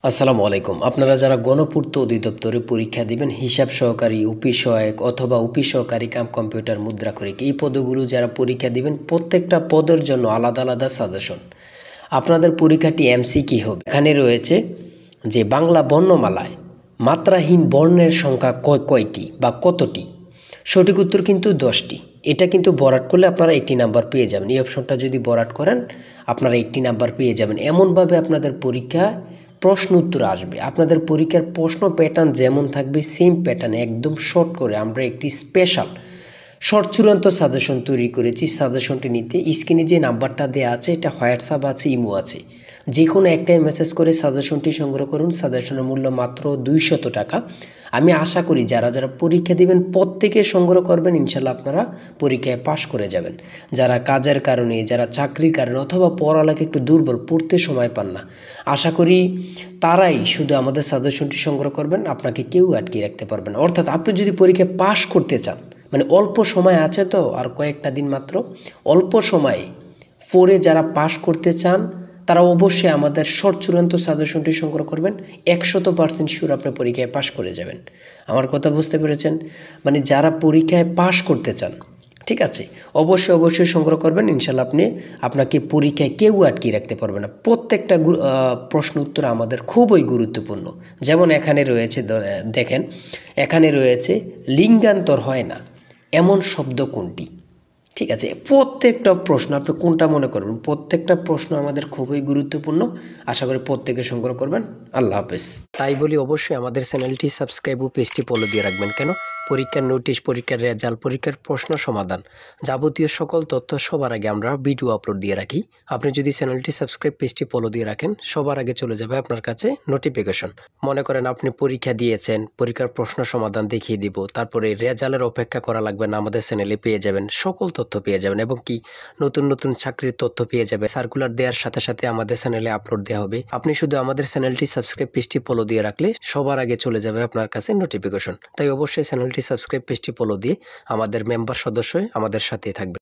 আসসালামু আলাইকুম। আপনারা যারা গণপূর্ত অধিদপ্তরে পরীক্ষা দিবেন হিসাব সহকারী, অফিস সহায়ক অথবা অফিস সহকারী কাম কম্পিউটার মুদ্রাক্ষরিক এই পদগুলো যারা পরীক্ষা দিবেন প্রত্যেকটা পদের জন্য আলাদা আলাদা সাজেশন। আপনাদের পরীক্ষাটি এমসিকিউ হবে। এখানে রয়েছে যে বাংলা বর্ণমালায় মাত্রাহীন বর্ণের সংখ্যা কয়টি বা কতটি। সঠিক উত্তর কিন্তু 10টি। এটা কিন্তু বরাট করলে আপনারা 1টি নাম্বার পেয়ে যাবেন। এই অপশনটা যদি বরাট করেন আপনারা 1টি নাম্বার পেয়ে যাবেন। এমনভাবে আপনাদের পরীক্ষায় প্রশ্ন উত্তর আসবে। আপনাদের পরীক্ষার প্রশ্ন প্যাটার্ন যেমন থাকবে সেম প্যাটার্নে একদম শর্ট করে আমরা একটি স্পেশাল শর্ট চূড়ান্ত সাজেশন তৈরি করেছি। সাজেশনটি নিতে স্ক্রিনে যে নাম্বারটা দেওয়া আছে এটা হোয়াটসঅ্যাপ আছে, ইমো আছে, যে কোনো একটাই মেসেজ করে সাজেশনটি সংগ্রহ করুন। সাজেশনের মূল্য মাত্র 200 টাকা। আমি আশা করি যারা যারা পরীক্ষা দিবেন প্রত্যেকে সংগ্রহ করবেন, ইনশাল্লাহ আপনারা পরীক্ষায় পাশ করে যাবেন। যারা কাজের কারণে, যারা চাকরির কারণে অথবা পড়ালেখা একটু দুর্বল, পড়তে সময় পান না, আশা করি তারাই শুধু আমাদের সাজেশনটি সংগ্রহ করবেন। আপনাকে কেউ আটকে রাখতে পারবে না। অর্থাৎ আপনি যদি পরীক্ষায় পাশ করতে চান, মানে অল্প সময় আছে তো আর কয়েকটা দিন মাত্র, অল্প সময়ে পড়ে যারা পাশ করতে চান তারা অবশ্যই আমাদের শর্ট চূড়ান্ত সাজেশনটি সংগ্রহ করবেন। 100% শিওর আপনি পরীক্ষায় পাশ করে যাবেন। আমার কথা বুঝতে পেরেছেন? মানে যারা পরীক্ষায় পাশ করতে চান, ঠিক আছে, অবশ্যই সংগ্রহ করবেন। ইনশাল্লাহ আপনাকে পরীক্ষায় কেউ আটকে রাখতে পারবে না। প্রত্যেকটা প্রশ্ন উত্তর আমাদের খুবই গুরুত্বপূর্ণ। যেমন এখানে রয়েছে, দেখেন এখানে রয়েছে লিঙ্গান্তর হয় না এমন শব্দ কোনটি। ঠিক আছে, প্রত্যেকটা প্রশ্ন আপনি কোনটা মনে করবেন, প্রত্যেকটা প্রশ্ন আমাদের খুবই গুরুত্বপূর্ণ। আশা করি প্রত্যেকে সংগ্রহ করবেন। আল্লাহ হাফেজ। তাই বলি অবশ্যই আমাদের চ্যানেলটি সাবস্ক্রাইব ও পেজটি ফলো দিয়ে রাখবেন। কেন? পরীক্ষার নোটিশ, পরীক্ষার রেজাল্ট, পরীক্ষার প্রশ্ন সমাধান, যাবতীয় সকল তথ্য সবার আগে আমরা ভিডিও আপলোড দিয়ে রাখি। আপনি যদি চ্যানেলটি সাবস্ক্রাইব, পেজটি ফলো দিয়ে রাখেন, সবার আগে চলে যাবে আপনার কাছে নোটিফিকেশন। মনে করেন আপনি পরীক্ষা দিয়েছেন, পরীক্ষার প্রশ্ন সমাধান দেখিয়ে দিব, তারপরে রেজাল্টের অপেক্ষা করা লাগবে না, আমাদের চ্যানেলে পেয়ে যাবেন, সকল তথ্য পেয়ে যাবেন এবং কি নতুন নতুন চাকরির তথ্য পেয়ে যাবে। সার্কুলার দেওয়ার সাথে সাথে আমাদের চ্যানেলে আপলোড দেওয়া হবে। আপনি শুধু আমাদের চ্যানেলটি সাবস্ক্রাইব, পেজটি ফলো দিয়ে রাখলে সবার আগে চলে যাবে আপনার কাছে নোটিফিকেশন। তাই অবশ্যই চ্যানেলটি সাবস্ক্রাইব, পেজটি ফলো দিয়ে আমাদের মেম্বার সদস্য হয়ে আমাদের সাথে থাকবে।